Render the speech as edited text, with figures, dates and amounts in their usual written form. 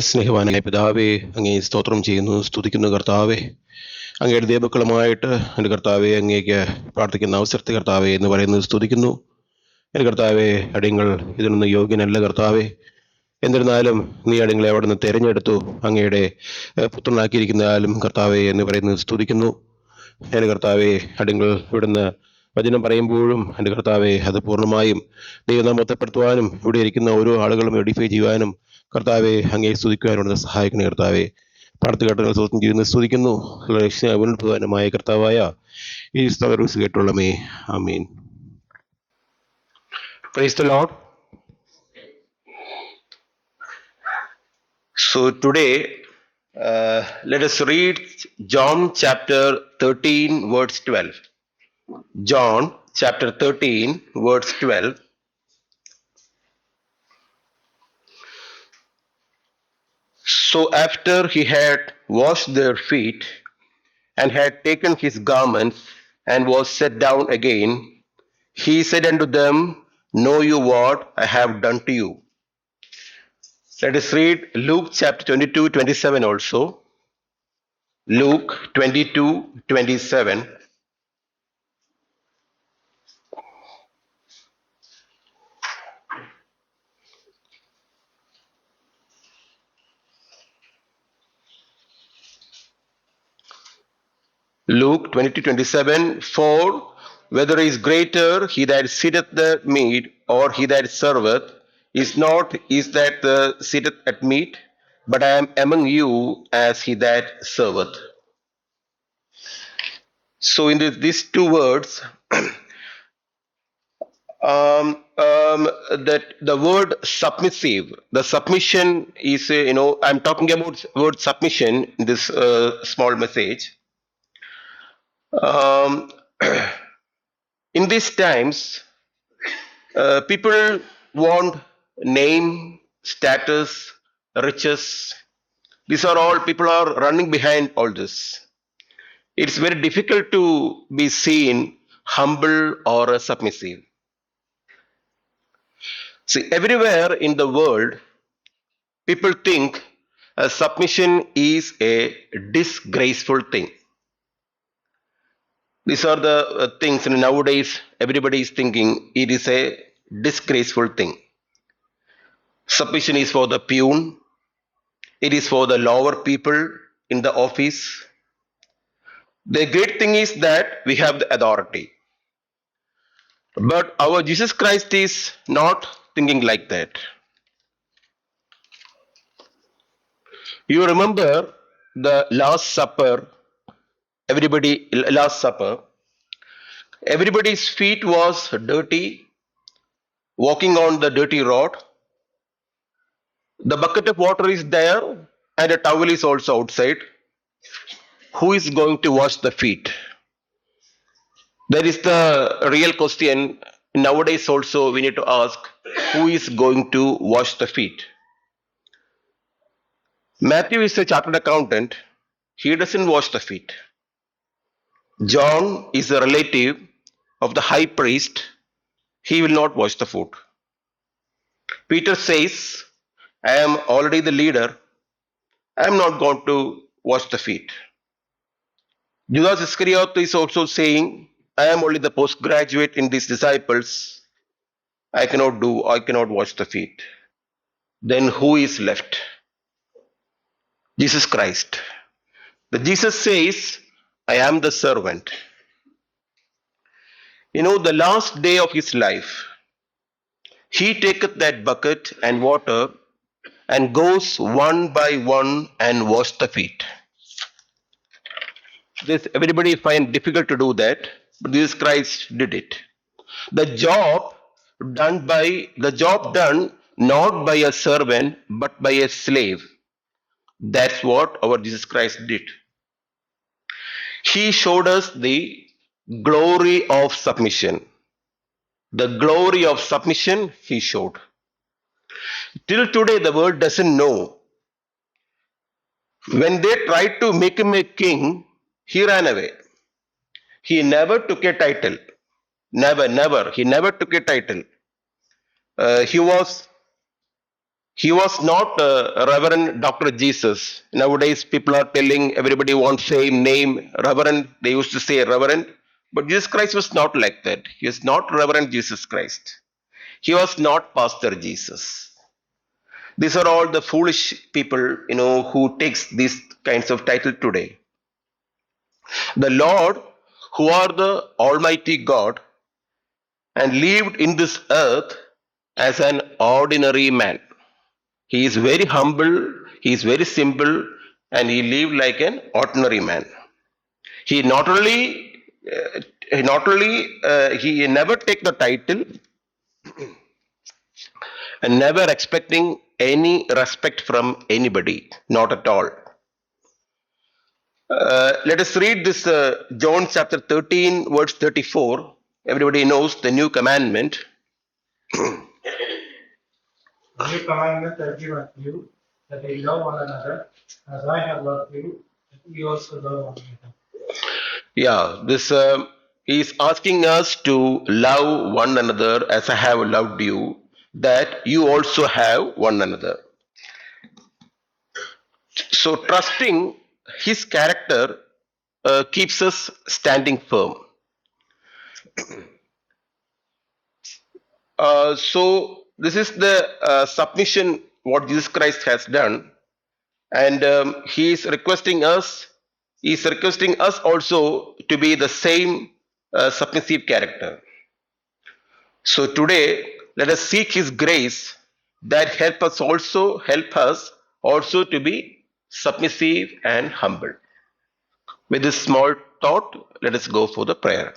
സ്നേഹവാനായ പിതാവേ, അങ്ങേ സ്തോത്രം ചെയ്യുന്നു, സ്തുതിക്കുന്നു കർത്താവേ. അങ്ങയുടെ ദൈവക്കളുമായിട്ട് എൻ്റെ കർത്താവെ അങ്ങേക്ക് പ്രാർത്ഥിക്കുന്ന അവസരത്തെ കർത്താവെ എന്ന് പറയുന്നത് സ്തുതിക്കുന്നു. എൻ്റെ കർത്താവെ, അടിയങ്ങൾ ഇതിനൊന്നും യോഗ്യനല്ല കർത്താവെ. എന്നിരുന്നാലും നീ അടിയങ്ങളെ അവിടെ നിന്ന് തിരഞ്ഞെടുത്തു അങ്ങയുടെ പുത്രനാക്കിയിരിക്കുന്നതാലും കർത്താവെ എന്ന് പറയുന്നത് സ്തുതിക്കുന്നു. എൻ്റെ കർത്താവെ, അടിയങ്ങൾ ഇവിടുന്ന് വചനം പറയുമ്പോഴും എൻ്റെ കർത്താവെ അത് പൂർണ്ണമായും ദൈവനാമത്തെപ്പെടുത്തുവാനും ഇവിടെ ഇരിക്കുന്ന ഓരോ ആളുകളും എഡിഫൈ ചെയ്യുവാനും കർത്താവെ അങ്ങേ സ്തുതിക്കുവാനുള്ള സഹായിക്കണേ കർത്താവെ. പ്രാർത്ഥികേട്ടങ്ങൾ സ്വന്തം ചെയ്യുന്ന സ്തുതിക്കുന്നു. ഉന്നതമായ കർത്താവായ ഈ സർവീസ് കേട്ടുള്ളമേ. ആമീൻ. Praise the lord. So today let us read John chapter 13 verse 12. John chapter 13 verse 12. So after he had washed their feet and had taken his garments and was set down again, he said unto them, Know you what I have done to you? Let us read Luke chapter 22:27 also. Luke 22:27. Luke 22:27. For whether is greater he that sitteth the meat or he that serveth, is that sitteth at meat, but I am among you as he that serveth. So in these two words, that the word submissive, the submission is, I'm talking about word submission in this small message. In these times, people want name, status, riches. These are all, people are running behind all this. It's very difficult to be seen humble or submissive. See, everywhere in the world, people think submission is a disgraceful thing. These are the things, and nowadays everybody is thinking it is a disgraceful thing. Submission is for the peon, it is for the lower people in the office. The great thing is that we have the authority. But our Jesus Christ is not thinking like that. You remember the Last Supper, everybody's feet was dirty, walking on the dirty road. The bucket of water is there and a towel is also outside. Who is going to wash the feet? That is the real question. Nowadays also we need to ask, who is going to wash the feet? Matthew is a chartered accountant. He doesn't wash the feet. John is a relative of the high priest. He will not wash the foot. Peter says, I am already the leader. I am not going to wash the feet. Judas Iscariot is also saying, I am only the postgraduate in these disciples. I cannot wash the feet. Then who is left? Jesus Christ. The Jesus says, I am the servant. The last day of his life, he taketh that bucket and water and goes one by one and wash the feet. This everybody find difficult to do that, but Jesus Christ did it. The job done not by a servant but by a slave. That's what our Jesus Christ did. He showed us the glory of submission. The glory of submission he showed. Till today the world doesn't know. When they tried to make him a king, he ran away. He never took a title. Never. He never took a title. He was He was not Reverend Dr. Jesus. Nowadays, people are telling everybody wants same name, Reverend. They used to say Reverend. But Jesus Christ was not like that. He is not Reverend Jesus Christ. He was not Pastor Jesus. These are all the foolish people, who takes these kinds of title today. The Lord, who are the Almighty God, and lived in this earth as an ordinary man. He is very humble, he is very simple, and he lived like an ordinary man. He he never take the title and never expecting any respect from anybody, not at all. Let us read this John chapter 13, verse 34. Everybody knows the new commandment. A new commandment I give unto you, that ye love one another, as I have loved you, that ye also love one another. Yeah, this is asking us to love one another as I have loved you, that you also have one another. So, trusting his character keeps us standing firm. So, this is the submission what Jesus Christ has done, and he is requesting us. He is requesting us also to be the same submissive character. So today, let us seek His grace that help us also to be submissive and humble. With this small thought, let us go for the prayer.